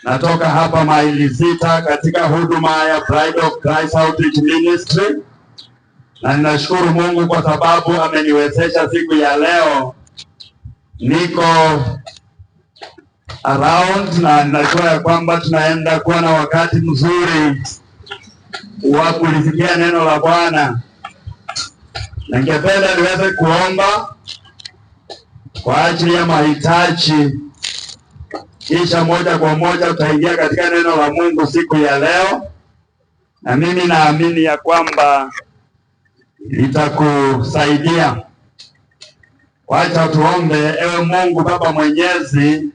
Natoka hapa maili 6 katika huduma ya Bride of Christ Outreach Ministry, na ninashukuru Mungu kwa sababu ameniwezesha siku ya leo niko around, na ninajua ya kwamba tunaenda kuwa na wakati mzuri wa kulisikia neno la Bwana. Ningependa niweze kuomba kwa ajili ya mahitaji, kisha moja kwa moja tutaingia katika neno la Mungu siku ya leo, na mimi naamini ya kwamba litakusaidia. Wacha tuombe. Ewe Mungu Baba Mwenyezi,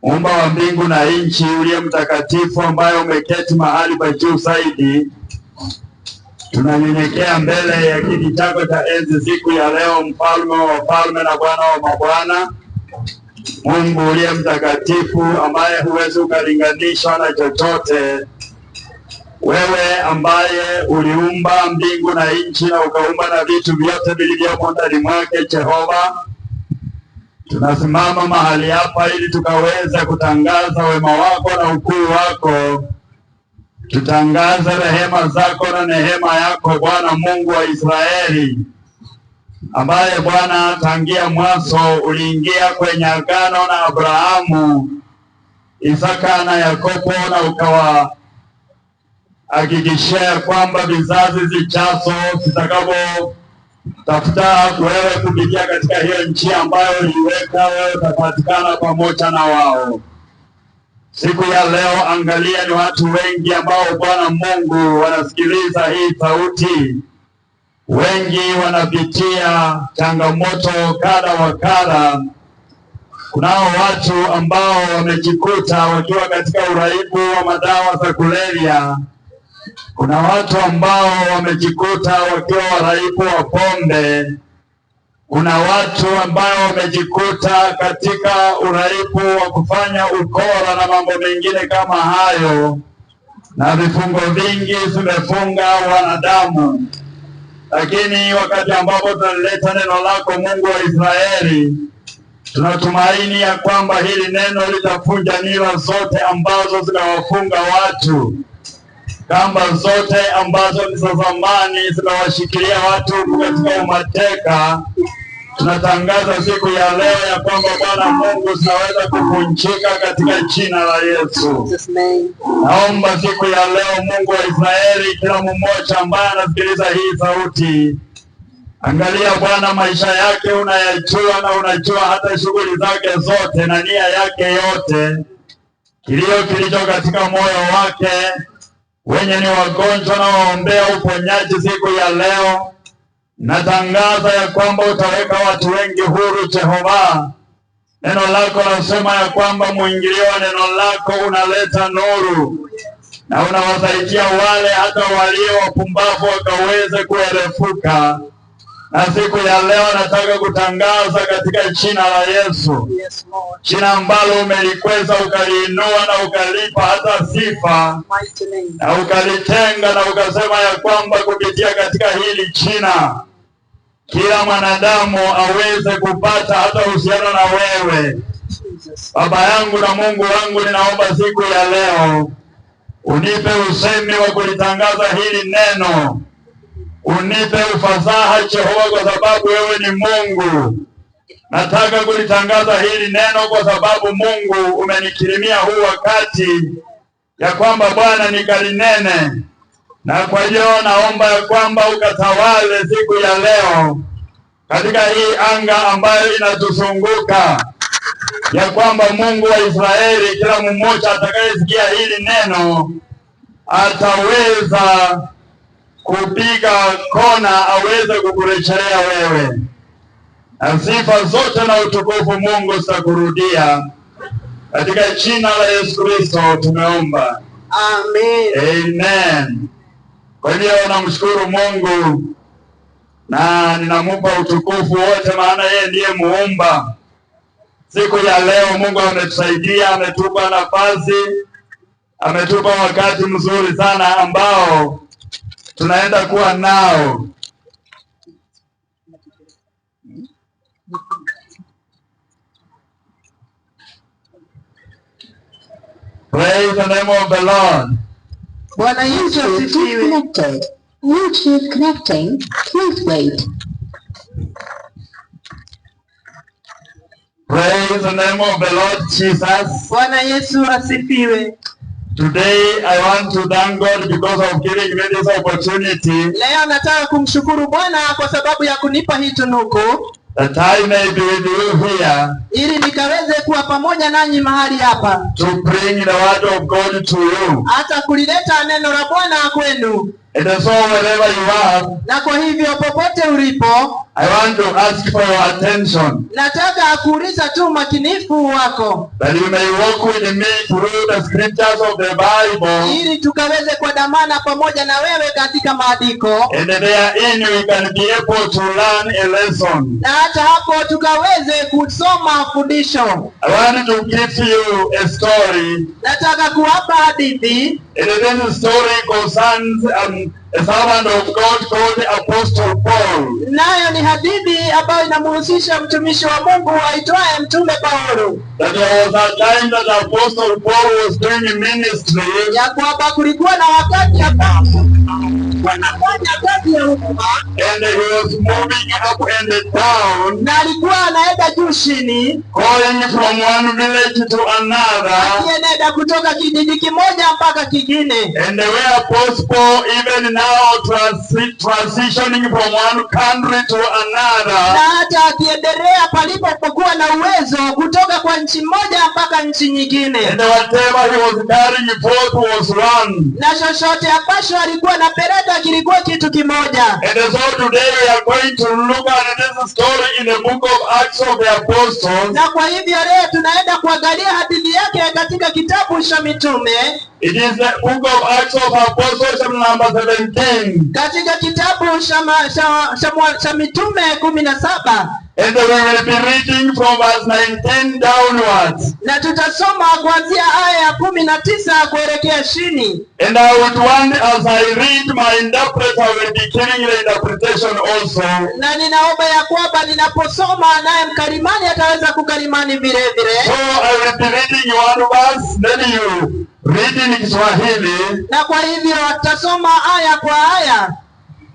Muumba wa mbingu na nchi, uliye mtakatifu, ambaye umeketi mahali pa juu zaidi, tunanyenyekea mbele ya kiti chako cha enzi siku ya leo, mfalme wa wafalme na Bwana wa mabwana. Mungu uliye mtakatifu, ambaye huwezi ukalinganishwa na chochote, wewe ambaye uliumba mbingu na nchi na ukaumba na vitu vyote vilivyomo ndani mwake, Jehova, tunasimama mahali hapa ili tukaweze kutangaza wema wako na ukuu wako. Tutangaze rehema zako na neema yako, Bwana Mungu wa Israeli, ambaye Bwana tangia mwanzo uliingia kwenye agano na Abrahamu, Isaka na Yakobo, na ukawahakikishia kwamba vizazi zijazo zitakapotafuta wewe kupitia katika hiyo nchi ambayo uliweka, wewe utapatikana pamoja na wao. Siku ya leo, angalia, ni watu wengi ambao Bwana Mungu wanasikiliza hii sauti. Wengi wanapitia changamoto kadha wa kadha. Kunao watu ambao wamejikuta wakiwa katika uraibu wa madawa za kulevya. Kuna watu ambao wamejikuta wakiwa waraibu wa pombe. Kuna watu ambao wamejikuta katika uraibu wa kufanya ukora na mambo mengine kama hayo, na vifungo vingi vimefunga wanadamu. Lakini wakati ambapo tunaleta neno lako, Mungu wa Israeli, tunatumaini ya kwamba hili neno litavunja nira zote ambazo zinawafunga watu, kamba zote ambazo ni za zamani zinawashikilia watu katika umateka. Tunatangaza siku ya leo ya kwamba Bwana Mungu zinaweza kuvunjika katika jina la Yesu. Naomba siku ya leo, Mungu wa Israeli, kila mmoja ambaye anasikiliza hii sauti, angalia Bwana, maisha yake unayajua, na unajua hata shughuli zake zote na nia yake yote, kilio kilicho katika moyo wake. Wenye ni wagonjwa na waombea uponyaji siku ya leo. Natangaza ya kwamba utaweka watu wengi huru, Jehova. Neno lako nasema ya kwamba mwingilio wa neno lako unaleta nuru, na unawasaidia wale hata walio wapumbavu wakaweze kuerefuka. Na siku ya leo nataka kutangaza katika jina la Yesu, jina ambalo umelikweza ukaliinua na ukalipa hata sifa, na ukalitenga na ukasema ya kwamba kupitia katika hili jina kila mwanadamu aweze kupata hata uhusiano na wewe. Baba yangu na Mungu wangu, ninaomba siku ya leo unipe usemi wa kulitangaza hili neno. Unipe ufasaha, Jehova, kwa sababu wewe ni Mungu. Nataka kulitangaza hili neno kwa sababu Mungu umenikirimia huu wakati ya kwamba Bwana nikalinene. Na kwa hiyo naomba ya kwamba ukatawale siku ya leo katika hii anga ambayo inatuzunguka, ya kwamba Mungu wa Israeli, kila mmoja atakayesikia hili neno ataweza kupiga kona, aweze kukurejelea wewe, na sifa zote na utukufu Mungu zitakurudia. Katika jina la Yesu Kristo tumeomba, amen. Amen. Kwa hiyo namshukuru Mungu na ninamupa utukufu wote, maana yeye ndiye muumba. Siku ya leo Mungu ametusaidia, ametupa nafasi, ametupa wakati mzuri sana ambao tunaenda kuwa nao. Praise the name of the Lord. Bwana Yesu asifiwe. YouTube connecting. Please wait. Praise the name of the Lord Jesus. Bwana Yesu asifiwe. Today I want to thank God because of giving me this opportunity. Leo nataka kumshukuru Bwana kwa sababu ya kunipa hii tunuku. That I may be with you here. Ili nikaweze kuwa pamoja nanyi mahali hapa. To bring the word of God to you. Hata kulileta neno la Bwana kwenu. And so wherever you are. Na kwa hivyo popote ulipo. I want to ask for your attention. Nataka kuuliza tu makinifu wako. That you may walk with me through the scriptures of the Bible. Ili tukaweze kuandamana pamoja na wewe katika maandiko. And therein we can be able to learn a lesson. Na hata hapo tukaweze kusoma fundisho. I want to give you a story. Nataka kuwapa hadithi. And this story concerns a servant of God called Apostle Paul. Nayo ni hadithi ambayo inamhusisha mtumishi wa Mungu aitwaye Mtume Paulo. That there was a time that Apostle Paul was doing ministry. Ya kwamba kulikuwa na wakati ambapo anafanya kazi ya huduma. And he was moving up and down. Na alikuwa anaenda juu chini. Going from one village to another. Akienda kutoka kijiji kimoja mpaka kingine. And the way Apostle Paul even now transitioning from one country to another. Na hata akiendelea palipokuwa na uwezo kutoka kwa nchi moja mpaka nchi nyingine. And whatever he was carrying forth was one. Na chochote ambacho alikuwa anapeleka kilikuwa kitu kimoja. And so today we are going to look at this story in the book of Acts of the Apostles. Na kwa hivyo leo tunaenda kuangalia hadithi yake katika kitabu cha Mitume. It is the book of Acts of Apostles number 17. Katika kitabu cha Mitume 17. And we will be reading from verse 19 downwards. Na tutasoma kuanzia aya ya 19 kuelekea chini. And I would want, as I read, my interpreter will be giving the interpretation also. Na ninaomba ya kwamba ninaposoma naye mkalimani ataweza kukalimani vile vile. So I will be reading one verse, then you read in Kiswahili. Na kwa hivyo tutasoma aya kwa aya.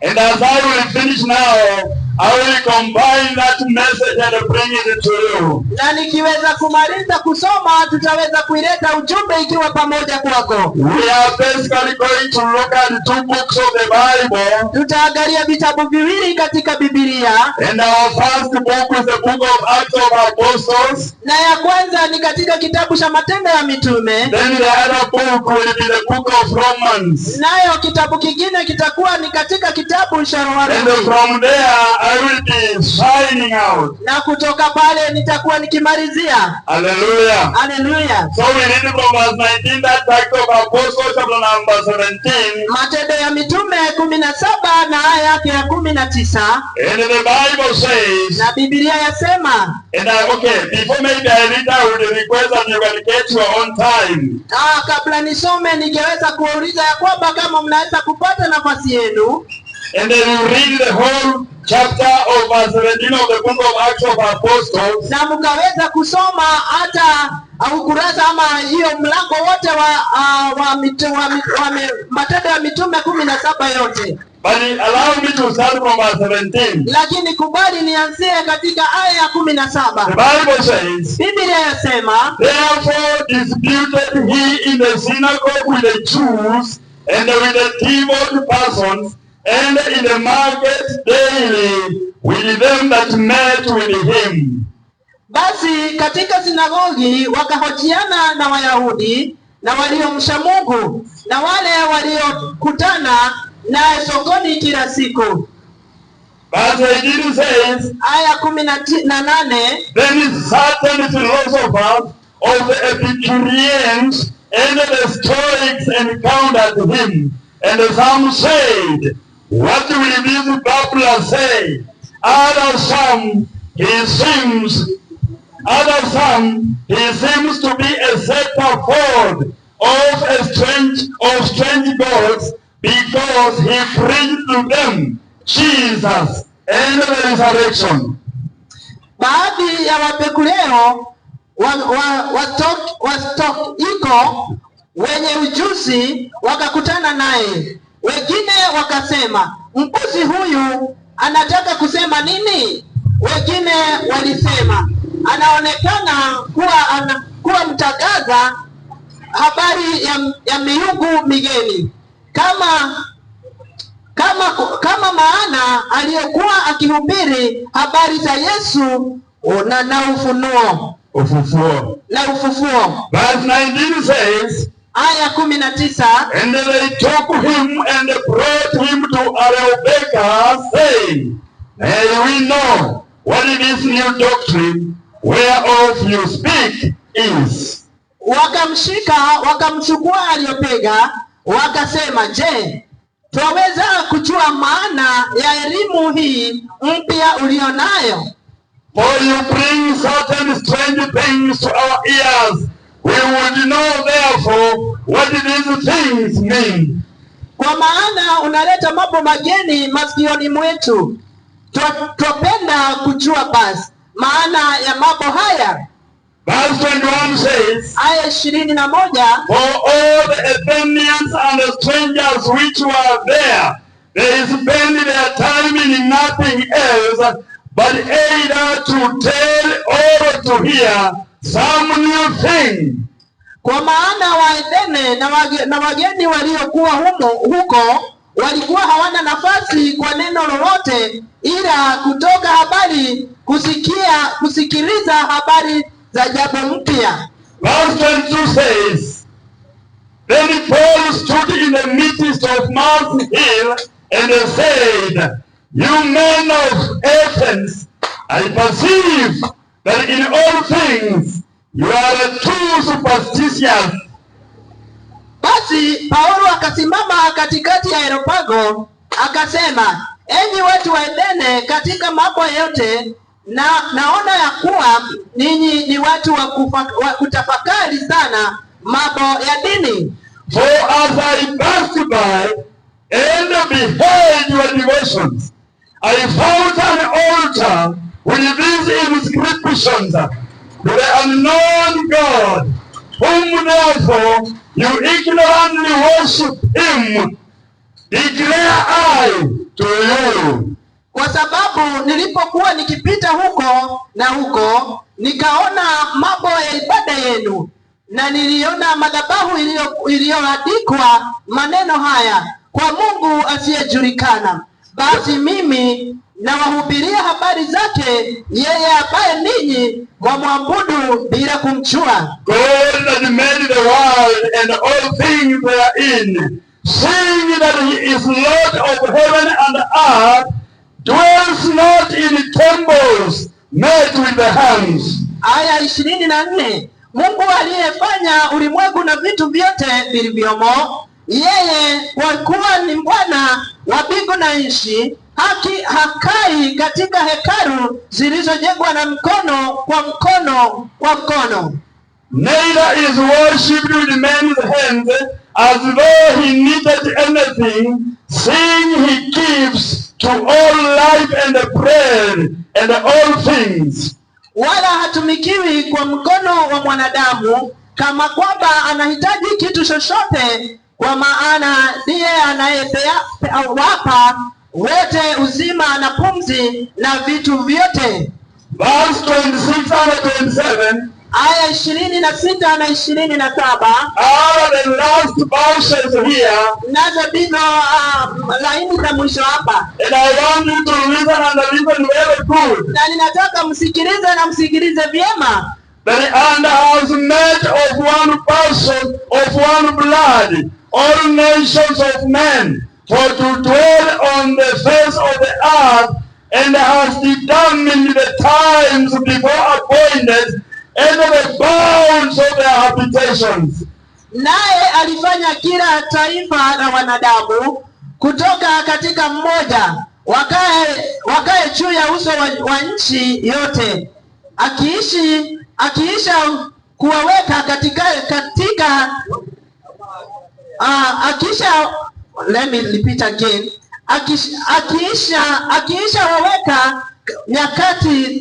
And as I will finish now, I will combine that message and bring it to you. Na nikiweza kumaliza kusoma tutaweza kuileta ujumbe ikiwa pamoja kwako. We are basically going to look at two books of the Bible. Tutaangalia vitabu viwili katika Biblia. And our first book is the book of Acts of Apostles. Na ya kwanza ni katika kitabu cha Matendo ya Mitume. Then the other book will be the book of Romans. Nayo kitabu kingine kitakuwa ni katika kitabu cha Warumi. And from there I will be signing out. Na kutoka pale nitakuwa nikimalizia. Hallelujah. Hallelujah. So we read from verse 19, that Acts of Apostles chapter number 17. Matendo ya Mitume 17 na aya yake ya 19. And the Bible says, Na Biblia yasema. and okay, before maybe I read, I would request that you can get your own time. Kabla nisome ningeweza kuuliza ya kwamba kama mnaweza kupata nafasi yenu. And then you read the whole chapter of verse 17 of the book of Acts of Apostles. Na mkaweza kusoma hata ukurasa ama hiyo mlango wote wa Matendo ya Mitume 17 yote. But allow me to start from verse 17. Lakini kubali nianzie katika aya ya 17. The Bible says, Biblia yasema, therefore disputed he in the synagogue with the Jews and with the devout persons, and in the market daily with them that met with him. Basi katika sinagogi wakahojiana na Wayahudi na waliomcha Mungu na wale waliokutana naye sokoni kila siku. Verse 18 says, Aya 18. then certain philosophers of the Epicureans and the Stoics encountered him, and some said, what will this babbler say? Other some he seems to be a scepter forth of strange gods, because he preached to them Jesus and the resurrection. Baadhi ya Wapekuleo Wastoiko wenye ujuzi wakakutana naye. Wengine wakasema, mpuzi huyu anataka kusema nini? Wengine walisema, anaonekana kuwa mtangaza habari ya miungu migeni, kama maana aliyokuwa akihubiri habari za Yesu na ufufuo. Verse 19 says, aya 19, and they took him and brought him to Rebekah, saying, may we know what this new doctrine whereof you speak is. Wakamshika wakamchukua Rebeka, wakasema, je, twaweza kujua maana ya elimu hii mpya ulionayo? For you bring certain strange things to our ears. We would know therefore what these things mean. Kwa maana unaleta mambo mageni masikioni mwetu, twapenda kujua basi maana ya mambo haya. Verse 21 says, aya 21, for all the Athenians and the strangers which were there, they spent their time in nothing else but either to tell or to hear some new thing. Kwa maana Waethene na wageni waliokuwa huko walikuwa hawana nafasi kwa neno lolote ila kutoka habari kusikiliza habari za jambo mpya. Verse 22 says, then Paul stood in the midst of Mars Hill and said, you men of Athens, I perceive that in all things you are too superstitious. Basi Paulo akasimama katikati ya Areopago akasema, enyi watu wa Athene, katika mambo yote naona ya kuwa ninyi ni watu wa kutafakari sana mambo ya dini. For as I passed by and beheld your devotions, I found an altar with these inscriptions, to the unknown God, whom therefore you ignorantly worship him, declare I to you. Kwa sababu nilipokuwa nikipita huko na huko, nikaona mambo ya ibada yenu, na niliona madhabahu iliyoandikwa maneno haya, kwa Mungu asiyejulikana. Basi mimi nawahubiria habari zake yeye ambaye ninyi mwamwabudu bila kumjua. God that made the world and all things therein, seeing that he is Lord of heaven and earth, dwells not in temples made with the hands. Aya 24, Mungu aliyefanya ulimwengu na vitu vyote vilivyomo, yeye kwa kuwa ni Bwana wa mbingu na nchi, hakai katika hekalu zilizojengwa na mkono kwa mkono. Neither is worshipped with men's hands, as though he needed anything, seeing he gives to all life and bread and all things. Wala hatumikiwi kwa mkono wa mwanadamu kama kwamba anahitaji kitu chochote, kwa maana ndiye anayewapa wote uzima na pumzi na vitu vyote. Verse 26 and 27. Aya 26 na 27. The last verses here. Nazo ndizo laini za mwisho hapa. And I want you to listen and listen very good. Na ninataka msikilize na msikilize vyema. The hand has made of one person, of one blood, all nations of men, for to dwell on the face of the earth, and has determined the times before appointed, and the bounds of their habitations. Naye alifanya kila taifa la wanadamu kutoka katika mmoja, wakae juu ya uso wa nchi yote, akiisha kuwaweka let me repeat again. Akiisha waweka nyakati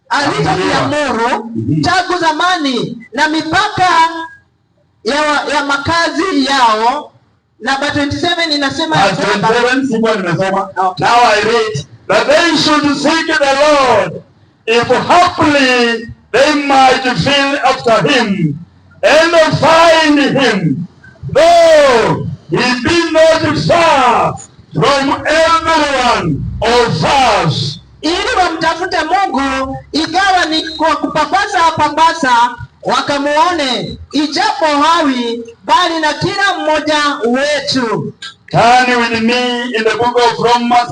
alizoziamuru tangu zamani, na mipaka ya makazi yao. Namba 27 inasema verse 27, sikuwa nimesoma. Now I read that they should seek the Lord, if haply they might feel after him, and find him, though he be not far from everyone of us. Ili wamtafute Mungu ikawa ni kwa kupapasa wakamuone, ijapo hawi bali na kila mmoja wetu. Turn with me in the book of Romans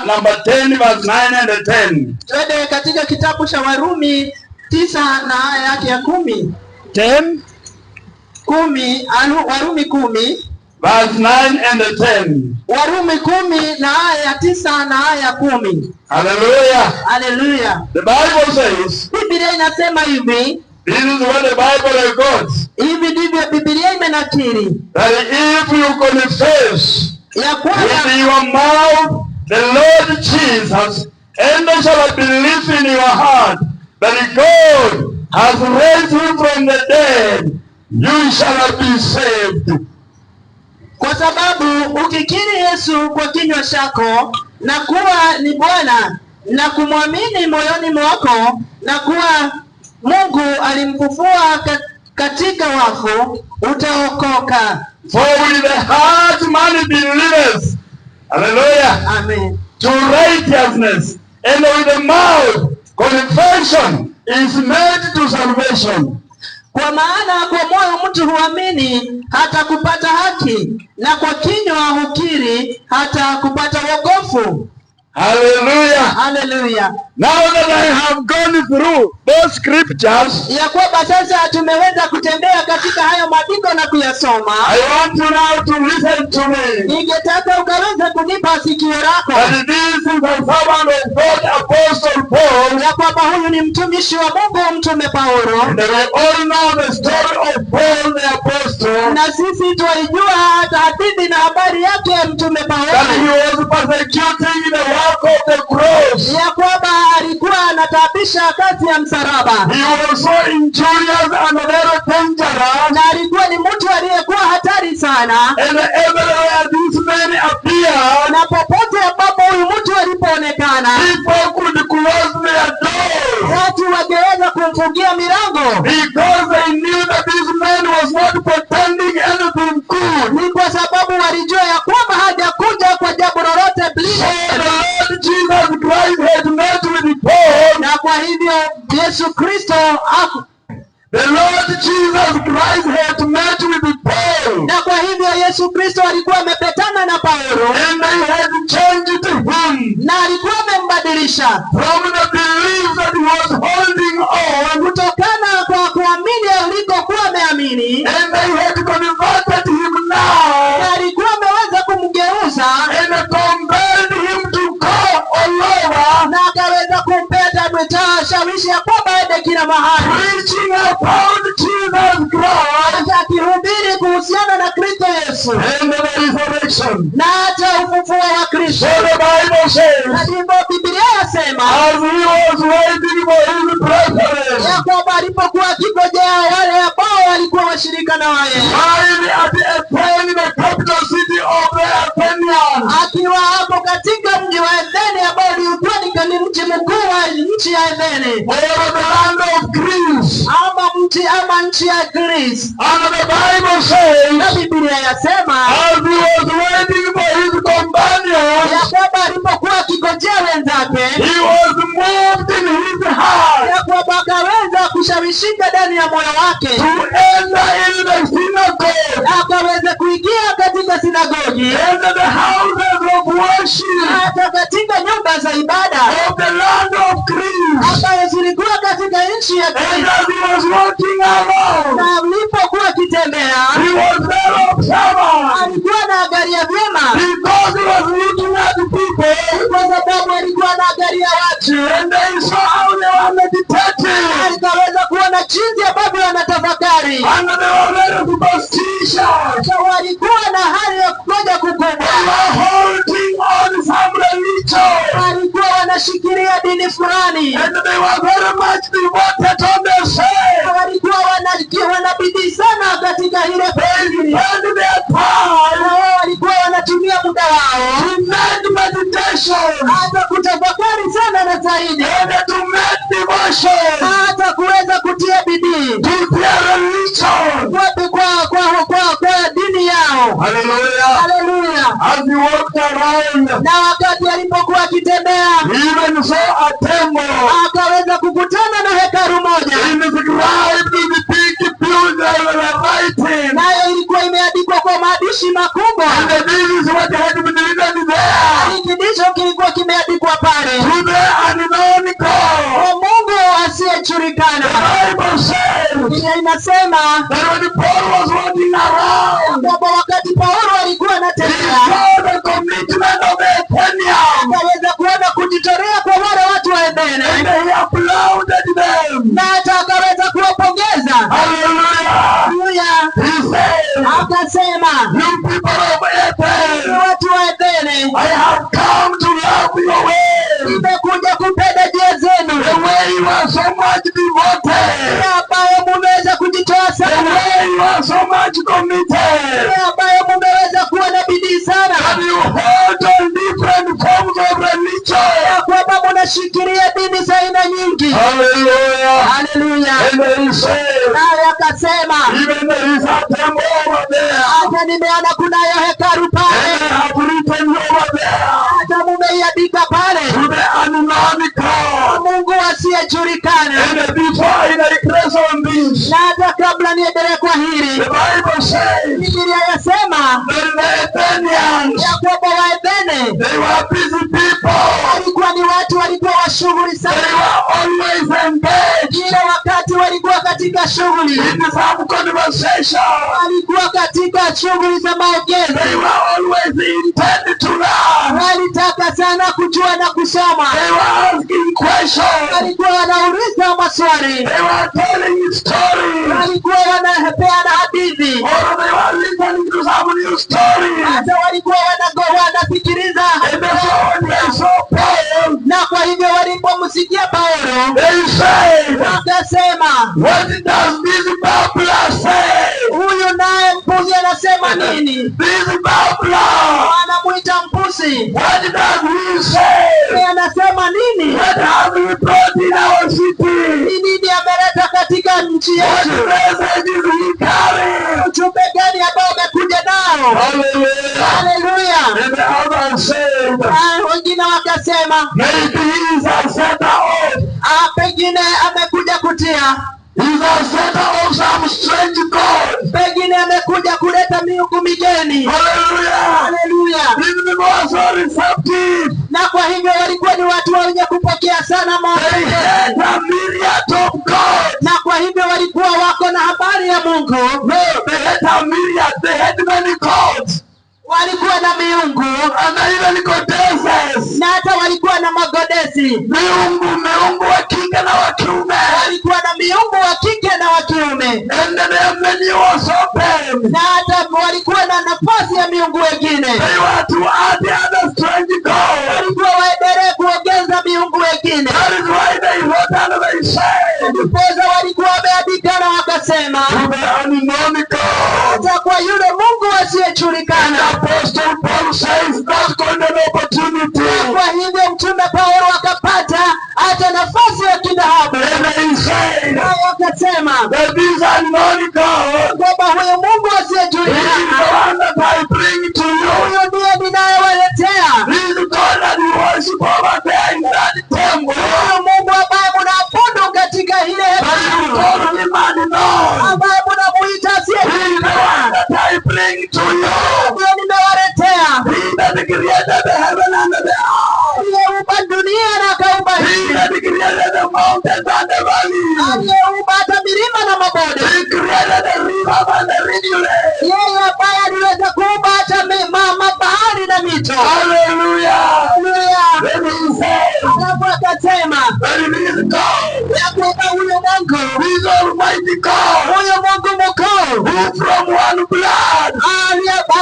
number 10 verse 9 and 10. Twende katika kitabu cha Warumi 9 na aya yake ya 10. 10 Warumi 10 verse 9 and 10. Warumi 10 na aya ya 9 na aya ya 10. Hallelujah. Hallelujah. The Bible says, Biblia inasema hivi, this is what the Bible records, hivi ndivyo Biblia imenakiri, that if you confess ya kwamba with your mouth the Lord Jesus, and shall believe in your heart that God has raised him from the dead, you shall be saved. Kwa sababu ukikiri Yesu kwa kinywa chako na kuwa ni Bwana na kumwamini moyoni mwako na kuwa Mungu alimfufua katika wafu, utaokoka. For with the heart man believes, hallelujah, Amen, to righteousness, and with the mouth confession is made to salvation. kwa maana kwa moyo mtu huamini hata kupata haki, na kwa kinywa hukiri hata kupata wokovu. Hallelujah. Hallelujah. Now that I have gone through those scriptures, Ya kwamba sasa tumeweza kutembea katika hayo maandiko na kuyasoma, I want you now to listen to me. ningetaka ukaweza kunipa sikio lako, That this is a servant of God, Apostle Paul, ya kwamba huyu ni mtumishi wa Mungu, Mtume Paulo, and we all know the story of Paul the Apostle, na sisi twaijua hata hadithi na habari yake Mtume that Paulo, he was persecuting the work of the cross. ya kwamba alikuwa anatabisha kazi ya msalaba, He was so injurious and very dangerous, na alikuwa ni mtu aliyekuwa hatari sana, and everywhere these men appeared, na popote ambapo huyu mtu alipoonekana people could close their doors, watu wangeweza kumfungia milango, because they knew that this man was not pretending anything good. ni kwa sababu walijua ya kwamba hajakuja kwa jambo lolote So bila. the Lord Jesus Christ had met with Paul. Na kwa hivyo Yesu Kristo The Lord Jesus Christ had met with Paul, na kwa hivyo Yesu Kristo alikuwa amepetana na Paulo, and they had changed him na alikuwa amembadilisha from the belief that he was holding on, kutokana kwa kuamini alikokuwa ameamini, and they had converted him now, na alikuwa ameweza kumgeuza and compelled him to go all over, na akaweza kumpeta shawishi ya kwamba aende kila mahali, preaching about Jesus Christ akihubiri kuhusiana na Kristo Yesu and the resurrection. na hata ufufuo wa Kristo. So the Bible Na says, ndivyo Biblia yasema as he was waiting for his brethren, ya kwamba alipokuwa akingojea wale ambao walikuwa washirika na waye, while at Athens, the capital city of the Athenians, akiwa hapo katika mji wa Athene ambao ulikuwa ni mji mkuu wa nchi ya Athene, or the land of Greece. ama nchi ya Greece. And the Bible says, Na Biblia yasema as he was waiting for his ya companions, kwamba alipokuwa akingojea wenzake, he was moved in his heart ya kwamba akaweza kushawishika ndani ya moyo wake, to enter in the synagogue akaweza kuingia katika sinagogi, and the houses of worship hata katika nyumba za ibada of the land of Greece. ambayo zilikuwa katika nchi ya And Greece. as he was walking around, Na alipokuwa akitembea, he was very observant, alikuwa anaangalia vyema, because he was looking at the people, kwa sababu alikuwa anaangalia watu, and they saw how they were meditating, alikaweza kuona jinsi ambavyo wanatafakari, and they were very superstitious. na walikuwa na hali ya kukoja They kukubwa, were holding on some religion. walikuwa wanashikilia dini fulani, and they were very much devoted on their side. Walikuwa wanabidii sana katika ile penzi, And their time, na wao walikuwa wanatumia muda wao to make meditation, hata kutafakari sana na zaidi, and to make devotion hata kuweza kutia bidii to their religion. kwa dini yao. Hallelujah. Haleluya! As he walked around, Na wakati alipokuwa akitembea, he even saw a temple akaweza kukutana na hekalu moja, inscribed in the big building writing. nayo ilikuwa imeandikwa kwa maandishi makubwa. And this is what had been written there. Hiki ndicho kilikuwa kimeandikwa pale: To the unknown God. kwa Mungu asiyejulikana. The Bible says Biblia inasema that when Paul was walking around, kwamba wakati Paulo alikuwa he anatembea, saw the commitment of Athenians, akaweza kuona kujitolea kwa wale watu wa Athene, and he applauded them. na hata akaweza kuwapongeza. Hallelujah. Haleluya! He said, Akasema, you people of Athens, watu wa Athene, I have come to love your way. nimekuja kupenda njia zenu, The way you are so much devoted. ambayo mumeweza kujitoa The sana, way you are so much committed. ambayo mumeweza kuwa na bidii sana, And you hold on different forms of religion. ya kwamba munashikilia dini za aina nyingi. Hallelujah. Haleluya! And he said, Naye akasema, even there is a temple over there. hata nimeona kunayo hekalu And pale, they have written over there. hata mumeiandika pale To the unknown God. Mungu asiyejulikana. And before I digress on this, Na hata kabla niendelee kwa hili, the Bible says Biblia yasema that the Athenians, ya kwamba Waethene they were busy people. walikuwa ni watu walikuwa wa shughuli They sana. were always engaged Kila wakati walikuwa katika shughuli, in some conversation. walikuwa katika shughuli za maongezi, They were always intended to learn. walitaka sana kujua na kusoma, They were asking questions. walikuwa wanauliza maswali, They were telling stories. walikuwa wanapeana hadithi, Or they were listening to some new stories. hata walikuwa wanasikiliza. And so when they saw Paul, Na kwa hivyo walipomsikia Paulo, they said, wakasema, what does this babbler say? huyu naye mpuzi anasema nini? This babbler, Anamuita mpuzi, what does he say? yeye anasema nini? What has he brought in our city? Ni nini ameleta katika nchi What yetu? message is he carrying? Ujumbe gani ambao umekuja nao? Hallelujah. Haleluya! And the others said, Wengine wakasema, maybe he is a setter of. pengine amekuja kutia, He's a setter of some strange God. pengine amekuja kuleta miungu migeni. Hallelujah. Haleluya! These people are so receptive. Na kwa hivyo walikuwa ni watu wenye kupokea sana They maonyo, had a myriad of God. na kwa hivyo walikuwa wako na habari ya Mungu. No, they had a myriad. They had many gods. Walikuwa na miungu And even goddesses. na hata walikuwa na magodesi, Miungu wa kike na wa kiume. walikuwa na miungu wa kike na wa kiume, And their menu was open. na hata walikuwa na nafasi ya miungu wengine. They were to add the other strange gods. Walikuwa waendelee kuongeza miungu wengine. That is why they wrote and they said, Ndiposa walikuwa wameandika na wakasema, to the unknown God. hata kwa yule Mungu asiyejulikana. Apostle Paul says that's golden opportunity. Kwa hivyo mtume Paulo akapata hata nafasi ya kidhahabu, And he said naye akasema that this unknown God kwamba huyu Mungu is the asiyejulikana, one that I bring to you. huyo ndiye ninayewaletea. This God that you worship over there in that temple. Huyo Mungu ambaye mnaabudu katika ile That you hekalu, call him unknown. ambaye mnamuita He is the one asiyejulikana, that I bring to you. ndiye nimewaletea. He that created the heaven and the earth. Aliyeumba dunia na akaumba He nchi, that created the mountains and the valleys. aliyeumba hata milima na mabonde, He created the rivers and the rivulets. yeye ambaye aliweza kuumba hata bahari na mito. Hallelujah. Haleluya! Then he said, Alafu akasema that it is God, ya kwamba huyo Mungu, this almighty God, huyo Mungu mkuu who from one blood,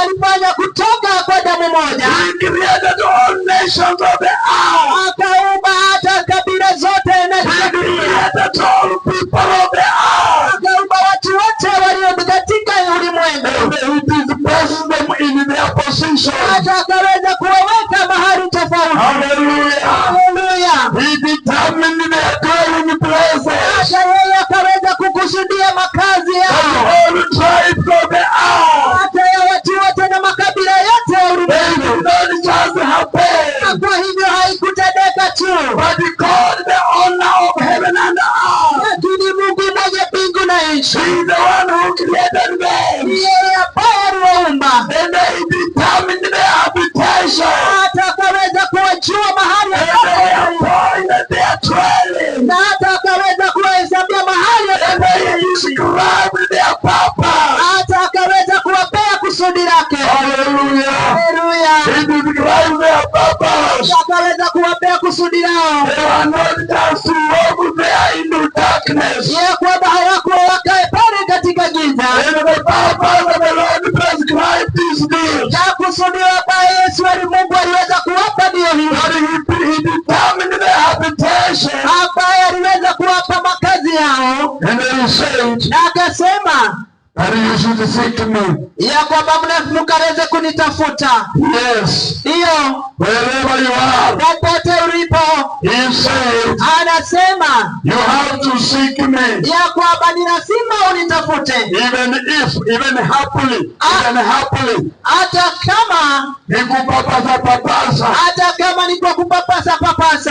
alifanya kutoka kwa damu moja, he created all nations of the earth. akaumba kusudi lao. They were not just to walk there into darkness. Ya kwamba hawakuwa wakae pale katika giza. And the purpose of the Lord prescribed this deal. Na kusudiwa kwa Yesu Mungu aliweza kuwapa ndio hilo. He determined their habitation. Ambaye aliweza kuwapa makazi yao. And then he said, na akasema that you should seek me. Ya kwamba mkaweze kunitafuta. Yes. Ndiyo. Wherever you are. Popote ulipo. He said, anasema you have to seek me. Ya kwamba ni lazima unitafute. Even happily. Hata kama ni kupapasa. Hata kama ni kwa kupapasa.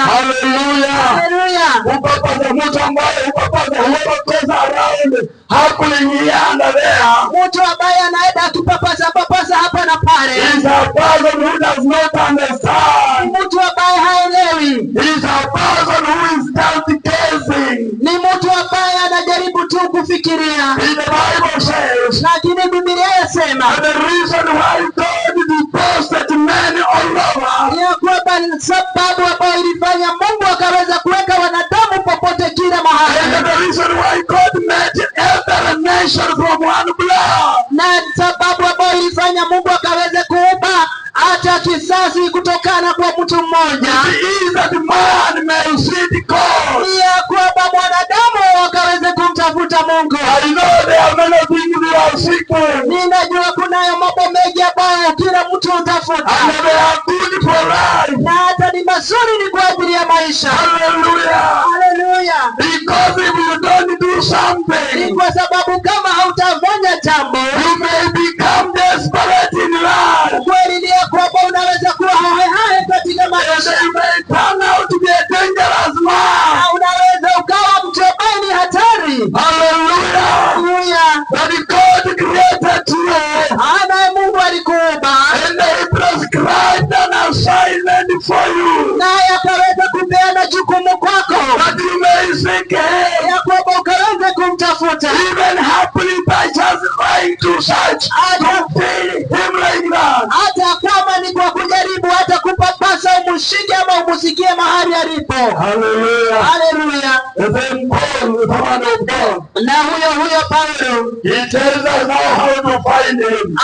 Hallelujah. Hallelujah. Kupapasa mtu ambaye kupapasa whoever goes around happily nianda there. Mtu ambaye anaenda akipapasa hapa na pale. Is a person who does not understand. Mtu ambaye haelewi. Is a person who is just guessing. Ni mtu ambaye anajaribu tu kufikiria. The Bible says, lakini Biblia yasema, the reason why God deposited men all over. Ya kwamba sababu ambayo ilifanya Mungu akaweza kuweka wanadamu popote kila mahali. And the reason why God made every nation from one blood. Na sababu ambayo ilifanya Mungu akaweza kuumba hata kisasi kutokana kwa mtu mmoja. It is that man may seek God. Ya kwamba mwanadamu akaweza kumtafuta Mungu. I know there are many things you are seeking. Ninajua kunayo mambo mengi ambayo kila mtu utafuta. And they are good for life. Na hata ni mazuri ni kwa ajili ya maisha. Hallelujah. Hallelujah. Because if you don't do something, ni kwa sababu kama hautafanya jambo, you may become desperate in life. Kweli ni kwamba unaweza kuwa hai katika maisha. You may turn out to be a dangerous man. Na unaweza ukawa mtu ambaye ni hatari. Hallelujah. Hallelujah. That God created you. Anaye Mungu alikuumba. And he prescribed an assignment for you. Naye akaweza kupeana jukumu kwako. That you may seek him. Ya kwamba ukaweze kumtafuta. Even happily by just trying to search. To feel him like that. Hata kama ni kwa kujaribu hata kupapasa umushike ama umusikie mahali alipo. Hallelujah. Hallelujah. And then Paul, the man of God. Na huyo Paulo. He tells us now how to find him.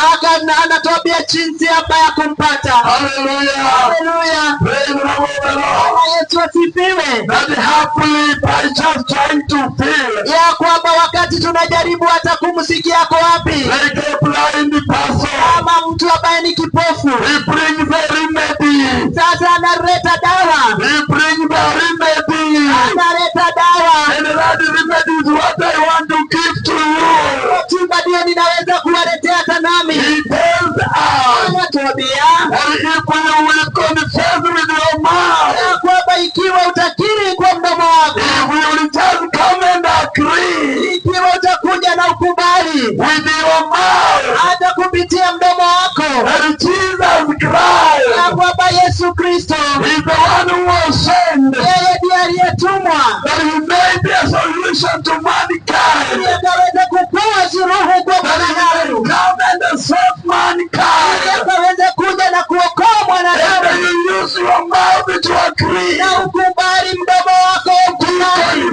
Anatuambia jinsi hapa ya kumpata. Hallelujah. Hallelujah. Praise the Lord. Yesu asifiwe. That happily by just trying to feel. Ya kwamba wakati tunajaribu hata kumsikia ako wapi. Like a blind person. Kama mtu ambaye ni kipofu. He brings the remedy. Sasa analeta dawa. He brings the remedy. Analeta dawa. And that remedy is what I want to give to you. Tiba ndio ninaweza kuwaletea hata nami. He tells us. Anatuambia. And if you will confess with your mouth. Ya kwamba ikiwa utakiri kwa mdomo wako. If you will just come and agree. Ikiwa utakuja na ukubali. With your mouth. Hata kupitia mdomo wako. And Jesus Christ. Ya kwamba Yesu Kristo. Is the one who was sent. Yeye ndiye aliyetumwa. That he made a solution to mankind. Akaweza kupewa suluhu kwa mwanadamu. Come and save mankind. Akaweza kuja na kuokoa mwanadamu. And you use your mouth to agree. Na ukubali mdomo wako ukubali.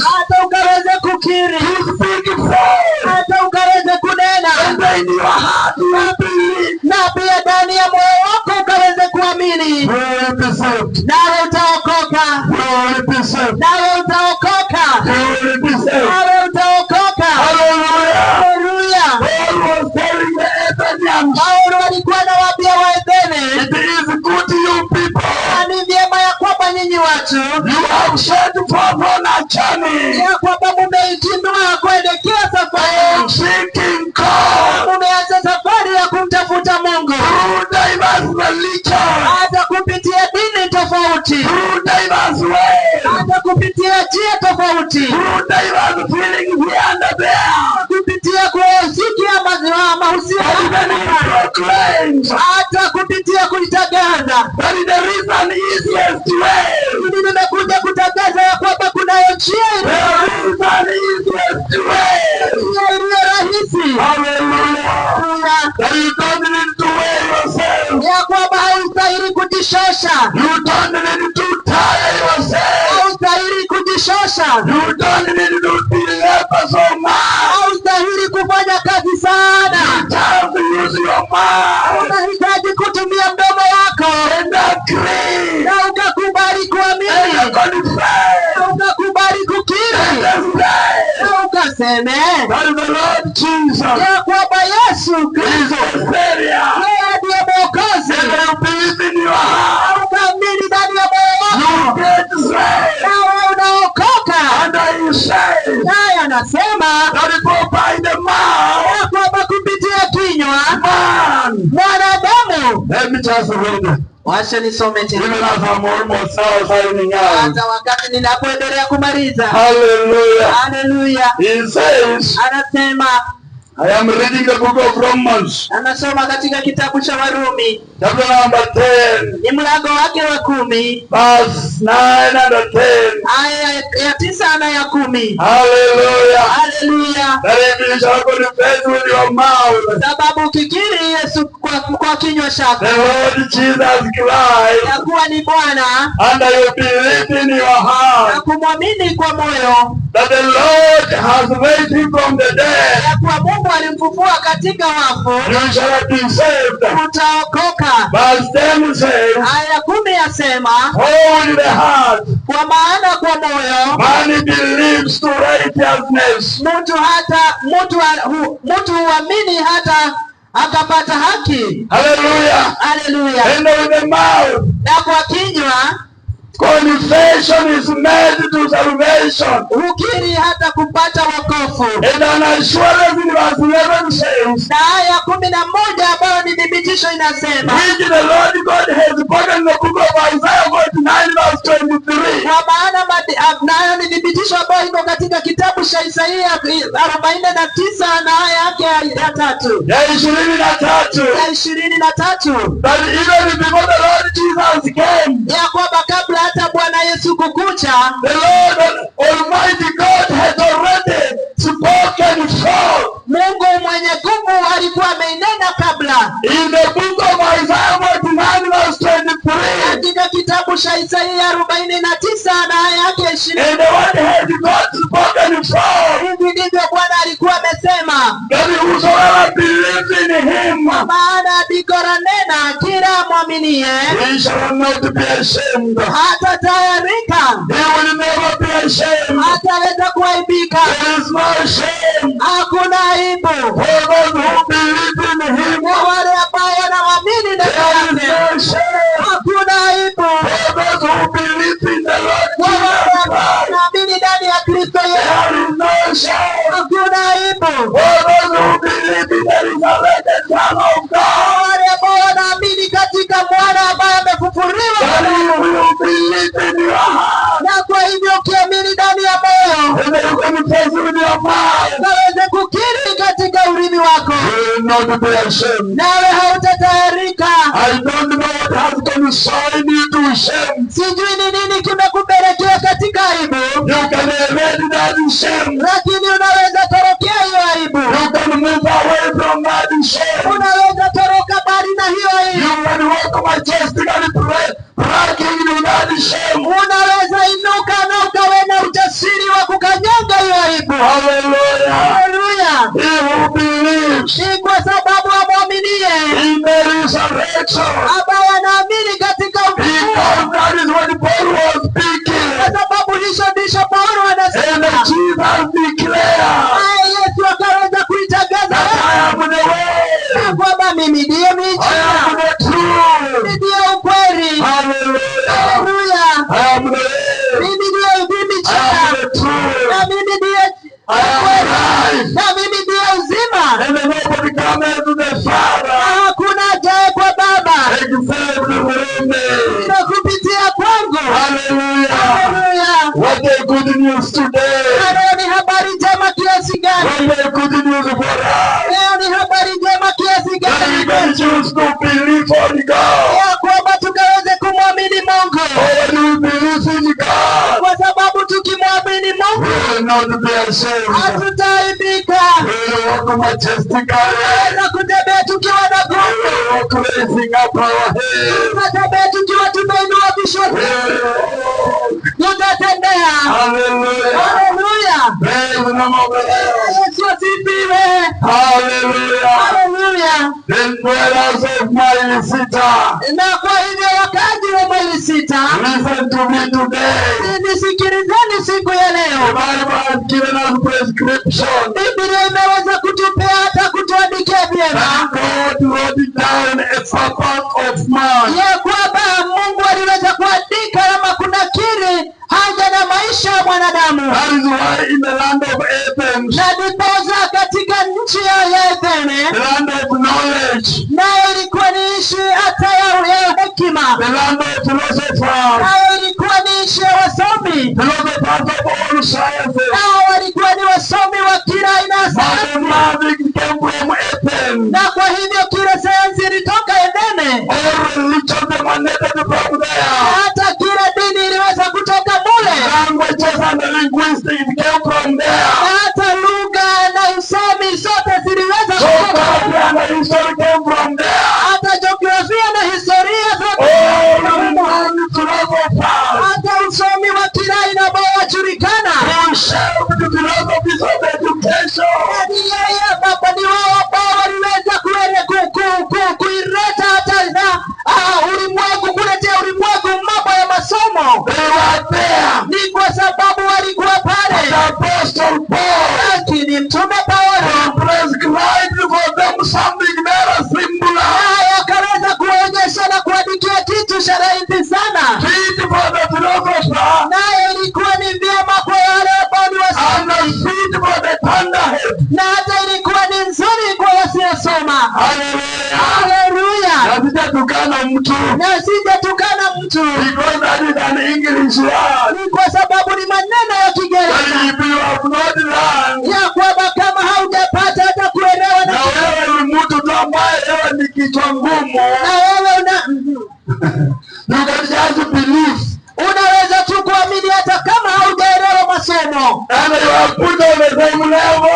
Hata ukaweza kukiri. To speak faith. Hata ukaweza kunena. And in your heart you believe. Na pia ndani ya moyo wako ukaweza kuamini. You will be saved. Nawe utaokoka. You will be saved. Nawe utaokoka. You will be saved. Nawe utaokoka. Hallelujah. Hallelujah. Paul was telling the Athenians. Paulo alikuwa anawaambia Waethene. It is good to you people. Ni vyema ya kwamba nyinyi watu. You have set forth on a journey. Ya kwamba mumeitindua kuelekea safari. Seeking God. Mumeanza safari ya kumtafuta Mungu. Through diverse religions. Hata kupitia dini tofauti. Through diverse ways. Hata kupitia njia tofauti. Through diverse feelings here and there. Kupitia kusikia mahusiano. Proclaims. Hata kupitia kulitangaza. That there is an easiest way. Mimi nimekuja kutangaza ya kwamba kunayo njia There is an easiest way. iliyo rahisi. Hallelujah. That you don't need to weigh yourself. Ya kwamba haustahili kujishosha. You don't need to kujishosha. You don't need to be labor so much. Haustahili kufanya kazi sana. You just use your mind. Unahitaji kutumia mdomo wako And agree. na ukakubali kuamini And confess. na ukakubali kukiri And say na ukaseme that the Lord Jesus ya kwamba Yesu is Kristo the Savior. yeye ndiye Mwokozi. And you believe in your heart. Na ukaamini ndani ya moyo You wako get saved. nawe unaokoka. And I say Naye anasema that it will by the mouth. ya kwamba kupitia kinywa Man. mwanadamu. Let me just read. Wacha nisome tena Even as I'm almost now signing out. hata wakati ninapoendelea kumaliza. Hallelujah. Haleluya. He says, Anasema, I am reading the book of Romans, anasoma katika kitabu cha Warumi chapter number 10, ni mlango wake wa 10 verse 9 and 10. aya ya 9 na ya 10. Hallelujah. Haleluya. That if you shall confess with your mouth Sababu ukikiri Yesu kwa kinywa chako the Lord Jesus Christ, ya kuwa ni Bwana and you believe in your na heart kumwamini kwa moyo that the Lord has raised him from the dead, ya kuwa Mungu alimfufua katika wafu, you shall be saved. utaokoka. Verse 10 says, Aya 10 yasema, hold the heart, kwa maana kwa moyo man believes to righteousness, mtu huamini hata akapata haki. hallelujah, Haleluya. and with the mouth Na kwa kinywa confession is made to salvation. hukiri hata kupata wokovu. And an assurance in verse 11 says, Na aya 11 ambayo ni thibitisho inasema, which the Lord God has spoken in the book of Isaiah 49 verse 23. kwa maana nayo ni thibitisho ambayo iko katika kitabu cha Isaia 49 na aya yake ya 3 Ya 23. ya 23, That even before the Lord Jesus came, ya kwamba kabla hata Bwana Yesu kukucha, the Lord Almighty God has already spoken for. Mungu mwenye nguvu alikuwa ameinena kabla. In the book of Isaiah 49 verse 23. Katika kitabu cha Isaia 49 na aya yake 20, And the word has God spoken for. hivi ndivyo Bwana alikuwa amesema, That whosoever believes in him, maana bikora nena kila mwaminie he shall not be ashamed. hata tayarika, He will never be ashamed. hataweza kuaibika. There is no shame Hakuna aibu for those who believe in him. kwa wale ambao wanamwamini ndani There is yake. no shame Hakuna aibu for those who believe in the Lord kwa wale Jesus ambao Christ. wanaamini ndani ya Kristo Yesu. There is no shame Hakuna aibu for those who believe in the resurrected Son of kwa God. wale ambao wanaamini katika mwana ambaye amefufuliwa. That you will believe in your heart. Na kwa hivyo ukiamini ndani ya moyo And then you confess with your mouth. naweze kukiri katika ulimi wako, You will not be ashamed. nawe hautatayarika. I don't know what has consigned you to shame. Sijui ni nini kimekupelekea katika aibu, You can evade that shame. lakini unaweza torokea hiyo aibu. You can move away from that shame. Unaweza toroka mbali na hiyo aibu. You can walk majestically breaking in that shame. Unaweza inuka na ukawe na ujasiri wa kukanyaga hiyo aibu. Hallelujah. Haleluya. He who believes Ni kwa sababu amwaminie, in the resurrection. ambaye anaamini katika ufufuo. Because that is what Paul was speaking. Kwa sababu hicho ndicho Paulo And anasema. Jesus declared, Naye Yesu akaweza kuitangaza that I am the way, ya kwamba mimi ndiye I am njia, the truth. mimi ndiye ukweli. Hallelujah. Haleluya. I am the way, Mimi ndiye ndimi I am njia, the truth. na mimi ndiye I am ukweli, life. na mimi ndiye uzima. And nobody comes to the Na Father hakuna ajaye kwa Baba except through me. ila kupitia kwangu. Hallelujah. Haleluya. What a good news today. Na leo ni habari njema kiasi gani? What a good news for us. Leo ni habari njema kiasi That we gani can choose to believe on God. ya kwamba tukaweze kumwamini Mungu, Or we believe in God. kwa sababu tukimwamini Mungu We will not be ashamed. hatutaaibika. We will walk majestically. Tunaweza kutembea tukiwa na We nguvu, will walk raising up our head. tunatembea tukiwa tumeinua kushoto. Tutatembea. Hallelujah. Haleluya. Praise the name of the Lord. Yesu asifiwe. Hallelujah. Haleluya. The dwellers of Maili Sita, Na kwa hivyo wakaji wa Maili Sita, listen to me today. nisikilizeni siku ya The leo. Bible has given us prescription. Biblia imeweza kutupea hata kutuandikia vyema And God wrote it down a purpose of man. ya kwamba Mungu aliweza kuandika ama kunakiri haja na maisha ya mwanadamu. That is why in the land of Athens, Na ndiposa katika nchi ya Athene, the land of knowledge, nayo ilikuwa ni nchi hata ya hekima, the land of philosophers, nayo ilikuwa ni nchi ya wasomi, philosophers of all sciences. nao walikuwa ni wasomi wa kila aina ya sayansi. Mathematics came from Athens. Na kwa hivyo kila sayansi ilitoka Athene, All religion emanated from there. hata kila dini iliweza kutoka mule, Languages and linguistics came from na there. hata lugha na usomi zote ziliweza kutoka Geography mule. and history came from there. Hata jiografia na historia zote, All renowned philosophers hata usomi wa kila aina ambao wajulikana, who shaped the philosophies of education. ni yeye ambapo ni wao ambao waliweza kuileta hata na ulimwengu, kuletea ulimwengu mambo ya masomo. They were there. Ni kwa sababu walikuwa The pale, Apostle Paul lakini mtume Paulo prescribed for them something very similar. naye akaweza kuonyesha na kuandikia kitu cha rahisi sana, Fit for the philosopher naye ilikuwa ni vyema kwa wale ambao ni wasomi, and fit for the thunderhead. na hata ilikuwa ni nzuri kwa wasiosoma. Hallelujah. Haleluya. Hatujatukana mtu Na sijatukana mtu, because that is an English word. ni kwa sababu ni maneno ya But Kiingereza if you have not learned, ya kwamba kama haujapata hata kuelewa na na wewe ni mtu tu ambaye wewe ni kichwa ngumu, wewe you can just believe unaweza tu kuamini hata kama haujaelewa masomo, and you are put on the same level.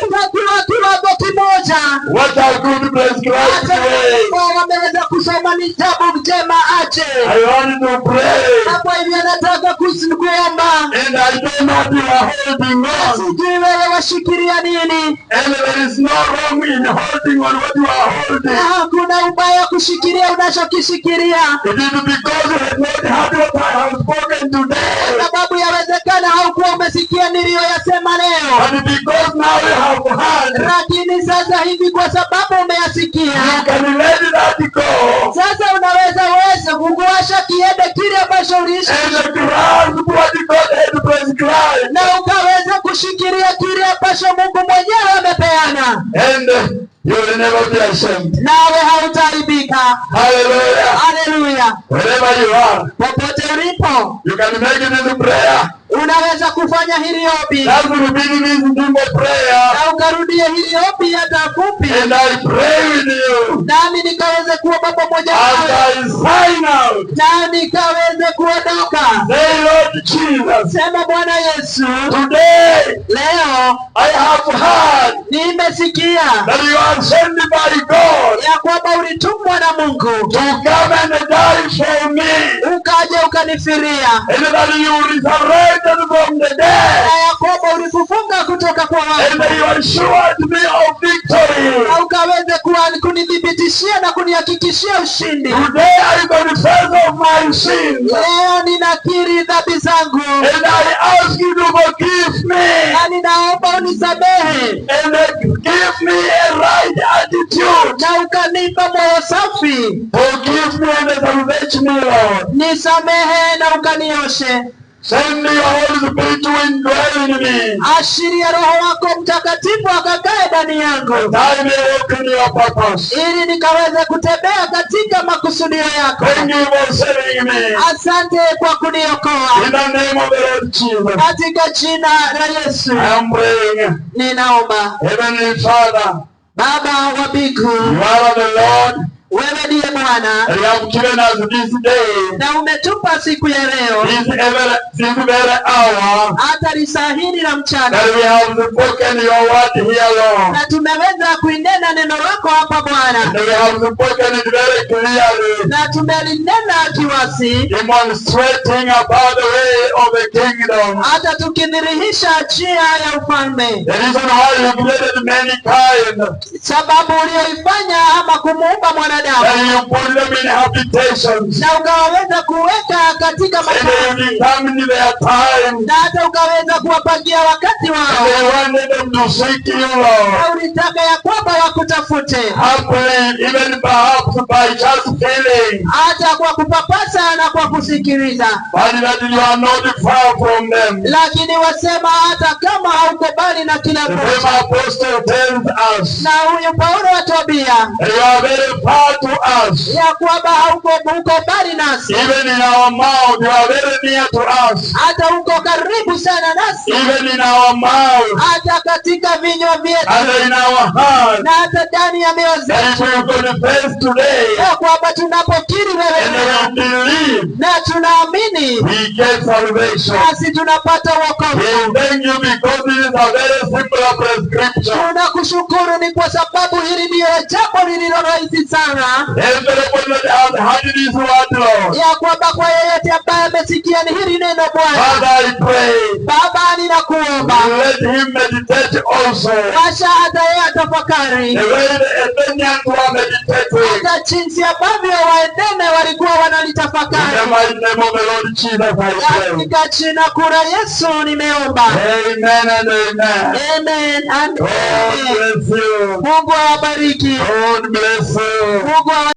utakiwa kiwango kimoja. What a good prescribed Hata way. ambao wameweza kusoma ni jambo njema aje. I want to pray Na kwa hivyo nataka kuomba, and I don't know what you are holding on. sijui wewe washikilia nini, And there is no wrong in holding on what you are na holding. hakuna ubaya kushikilia unachokishikilia, It is because you have not heard what I have spoken today. sababu yawezekana haukuwa umesikia niliyoyasema leo, But because now you have heard, lakini sasa hivi kwa sababu you umeyasikia, can let that go sasa unaweza kukuasha kiende kile ambacho uliishi and grasp what God had prescribed. na ukaweza kushikilia kile ambacho Mungu mwenyewe amepeana, And you will never be ashamed. nawe hautaibika. Hallelujah. Haleluya. Wherever you are, Popote ulipo you can make it into prayer. unaweza kufanya hili ombi That's the beginning is simple prayer. na ukarudie hili ombi hata fupi, And I pray with you nami nikaweze kuomba pamoja as nawe, I sign out. na nikaweze kuondoka. Say, Lord Jesus, Sema, Bwana Yesu, today leo I have heard nimesikia that you are sent by God ya kwamba ulitumwa na Mungu to come and die for me, ukaje ukanifiria, and that you resurrected from the dead, na ya kwamba ulifufuka kutoka kwa and wafu, you assured me of victory. na ukaweze kunithibitishia na kunihakikishia ushindi. Today I confess of my sins, Leo ninakiri dhambi zangu, and I ask you to forgive me, na ninaomba unisamehe, and give me a right attitude. na ukanipa moyo safi. Forgive me and salvation me, Lord. Nisamehe na ukanioshe. Send your Holy Spirit to indwell in me, Ashiria Roho wako Mtakatifu akakae ndani yangu, that I may walk in your purpose. ili nikaweze kutembea katika makusudio yako. Thank you for saving me. Asante kwa kuniokoa. In the name of the Lord Jesus, Katika jina la Yesu I am praying. ninaomba. Heavenly Father, Baba wa mbingu, you are the Lord. wewe ndiye Bwana. Bwana, and you have given us this day, na umetupa siku ya leo, this very hour, hata lisaa hili la mchana, that we have spoken your word here, Lord. na tumeweza kuinena neno lako hapa Bwana, And we have spoken it very clearly, na tumelinena kiwasi, demonstrating about the way of the kingdom. hata tukidhihirisha njia ya ufalme, The reason why you created mankind, sababu ulioifanya ama kumuumba mwanadamu, and you put them in habitations, na ukaweza kuweka katika and makazi, you determined their time, na hata ukaweza kuwapangia wakati and wao, you wanted them to seek you, Lord. na ulitaka ya kwamba wakutafute, Happily, even perhaps by just feeling, hata kwa kupapasa na kwa kusikiliza, but that you are not far from them. lakini wasema hata kama hauko mbali na kila The same mmoja. apostle tells us Na huyu Paulo atwambia that you are very far to us. ya kwamba hauko mbali nasi, Even in our mouth, you are very near to us. hata uko karibu sana nasi, Even in our mouth, hata katika vinywa vyetu, and in our heart. na hata ndani ya mioyo And zetu, if we confess today, ya kwamba tunapokiri wewe and leo we believe, na tunaamini, we get salvation. basi tunapata wokovu. We thank you because it is a very simple prescription. Tunakushukuru ni kwa sababu hili ndiyo jambo lililo rahisi sana, Everybody that has heard this word, Lord. ya kwamba kwa yeyote ambaye amesikia ni hili neno Bwana. Father, I pray, Baba, ninakuomba let him meditate also. washa hata yeye atafakari, The way the Athenians were meditating. hata jinsi ambavyo Waethene walikuwa In the wanalitafakari. mighty name of the Lord Jesus, I pray. Katika jina kura Yesu nimeomba. Amen and amen. Amen and God amen. bless you. Mungu awabariki. God bless you. Mungu